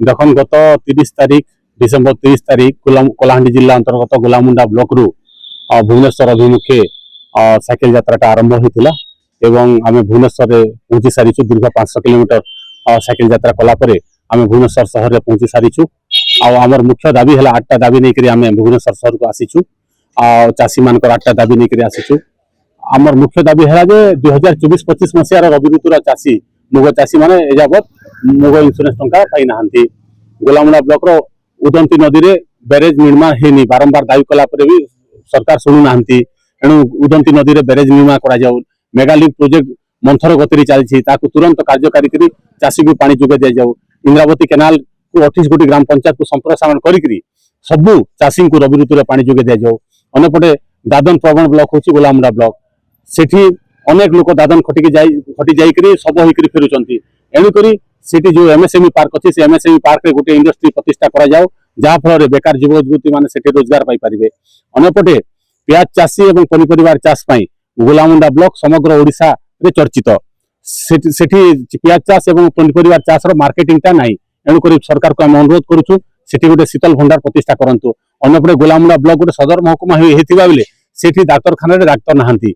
देखन गत 30 तारीख डिसेम्बर 30 तारीख कलाहांडी जिला अंतर्गत गोलामुंडा ब्लॉक रु भुवनेश्वर अभिमुखे साइकेल यात्रा आरंभ होता एवं आम भुवनेश्वर पहुंची सारीचु दीर्घ 500 किलोमीटर साइकेल यात्रा कलापर आम भुवनेश्वर सहर में पहुंची सारीचु आमर मुख्य दाबी है 8टा दाबी नहीं आम भुवनेश्वर सहर को आसीचु चाषी मान 8टा दाबी नहीं आसीचु आमर मुख्य दाबी है 2024-25 मसीहार रवि ऋतुर चाषी मुग चाषी मैंने एजावत मुग इंश्योरेंस टंका पाई ना गोलामुंडा ब्लॉक उदंती नदी में ब्यारेज निर्माण है बारंबार दावी कलापर भी सरकार शुणुना एणु उदंती नदी में ब्यारेज निर्माण करा मेगालिंक प्रोजेक्ट मंथर गति चलती तुरंत कार्यकारी करी चाषी को पानी जोगे दि जाऊ इंद्रावती केनाल को 28 गोटी ग्राम पंचायत को संप्रसारण करी सबू चाषी को रवि ऋतु में पानी जोगे दि जाऊ अंपटे दादन प्रवण ब्लॉक हूँ गोलामुंडा ब्लॉक सेठी अनेक लोक दादन खटी जाकर सब होकर फेरुंट एणुक सेठी जो एमएसएमई पार्क अच्छी से एमएसएमई पार्क रे गोटे इंडस्ट्री प्रतिष्ठा करा जाओ जहाँ फल बेकार युवती मैंने सेठी रोजगार पाइपर अंपटे प्याज चाषी और पनीपरिया चाष गोलामुंडा ब्लॉक समग्र ओडिशा रे चर्चित सेठी प्याज चाष और पनीपरिया चाष मार्केटिंग टा नाई एणुक सरकार को आम अनुरोध करुचु सेठी गोटे शीतल भंडार प्रतिष्ठा करंतु अन्यपटे गोलामुंडा ब्लॉक गोटे सदर महकुमा होता बेले सेठी डाक्तरखाना डाक्तर नहांती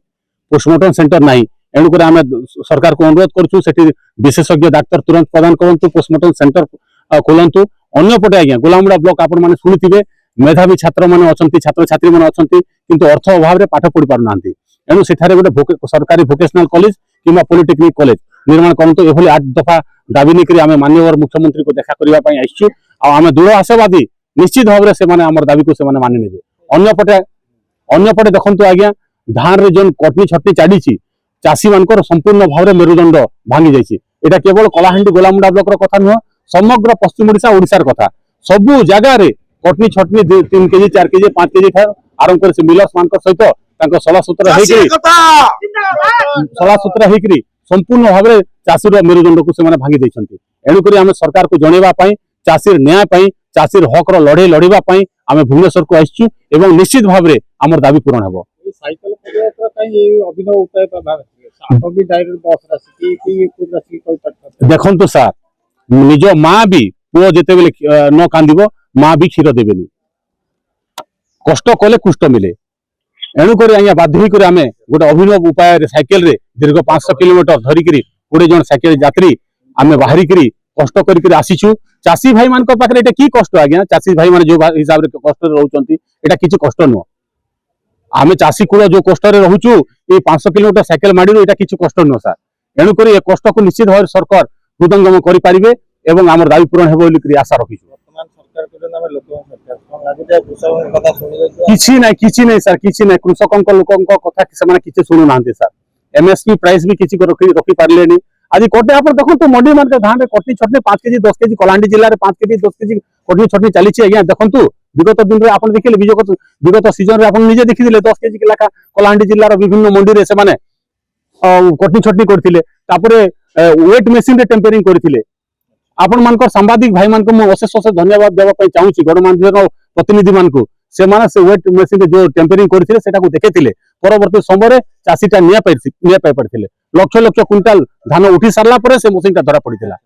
पोस्टमार्टम सेंटर नाई एणुक आम सरकार को अनुरोध करुचु सेठी विशेषज्ञ डाक्तर तुरंत प्रदान करंतु पोस्टमार्टम सेंटर खोलंतु अन्यपटे आज्ञा गोलामुंडा ब्लॉक आपण माने सुनिथिबे मेधावी छात्र माने अछंती छात्र छात्री माने अछंती किंतु अर्थ अभाव रे पाठ पढ़ी पारु नांती एणु सेठारे गोटे सरकारी वोकेशनल कॉलेज किंबा पॉलिटेक्निक कॉलेज निर्माण करंतु एभली 8 दफा दाबी निकरी आमे माननीय मुख्यमंत्री को देखा करबा पई आइछु आ आमे दृढ़ आशावादी निश्चित भाव रे से माने हमर दाबी को से माने मानि नेबे अन्यपटे देखंतु आज्ञा धान रे जोन कटनी छटनी चाडीची चाषी मानकर संपूर्ण भाव में मेरुदंड भांगी जाइए एटा केवल कलाहांडी गोलामुंडा ब्लॉक कथा नुह समग्र पश्चिम ओडिशा ओडिशार कथा सबू जगार कटनी छटनी 3 केजी 4 केजी 5 केजी आरंभ कर मिलर्स मान सहित सला सुतरा होकर संपूर्ण भाव में चाषीर मेरुदंड को से भांगी देइछंती एणुक आम सरकार को जनइबा चाषीर न्याय चाषीर हक लड़े लड़ाई आम भुवनेश्वर को आसचु एवं निश्चित भाव में आम दाबी पूरण हेबो साइकिल पदयात्रा अभिनव उपाय देखो सार निज माँ भी पुओ जिते बेले न कांदिबो माँ भी क्षीर देबेनी कष्ट कले कुष्ट मिले एणुक आज्ञा बाध्य आम गोटे अभिनव उपाय साइकेल रे दीर्घ 500 किलोमीटर धरिकी 20 जन साइकेल यात्री आम बाहरिक कष्ट कर आसीचु चाषी भाई मान पाखे कि कष्ट आज्ञा चाषी भाई मान जो हिसाब से कष्ट रोचंती एटा किछि कष्ट नुह आम चाषी कूल जो कष्ट रोचु ये 500 किलोमीटर साइकेल माड़ी एटा किछि कष्ट नुह सार एणुक ए कष्ट को निश्चित भाव सरकार हृदंगम करें एवं आम दाबी पूरण हेबो बोली आशा रखिछु किछि नै सर किछि नै कृषक लोकंक कथा से किछि सुनु नांते सर एमएसपी प्राइस भी किछि रखी पारलेनी आज कोटे आप देखो मंडी मान धान में कटनी छटनी 5 केजी 10 केजी कलाहांडी जिले में 5 केजी 10 केजी कटनी छटनी चली आज्ञा देखो विगत दिन में आप देखिए विगत सीजन में आप निजे देखी 10 केजी लाखा कलाहांडी जिलार विभिन्न मंडी में से कटनी छटनी करते वेट मेसीन रे टेम्परिंग करते आपण मानकर सांबादिक भाई मान को अशेष अशेष धन्यवाद देवाई चाहूँगी गणमाध्यम प्रतिनिधि मान को से वेट मेसीन जो टेम्परिंग करते देखे परवर्ती समय चाषीटा निया पाई लक्ष लक्ष क्विंटाल धान उठी सारा से मशीन धरा पड़ा।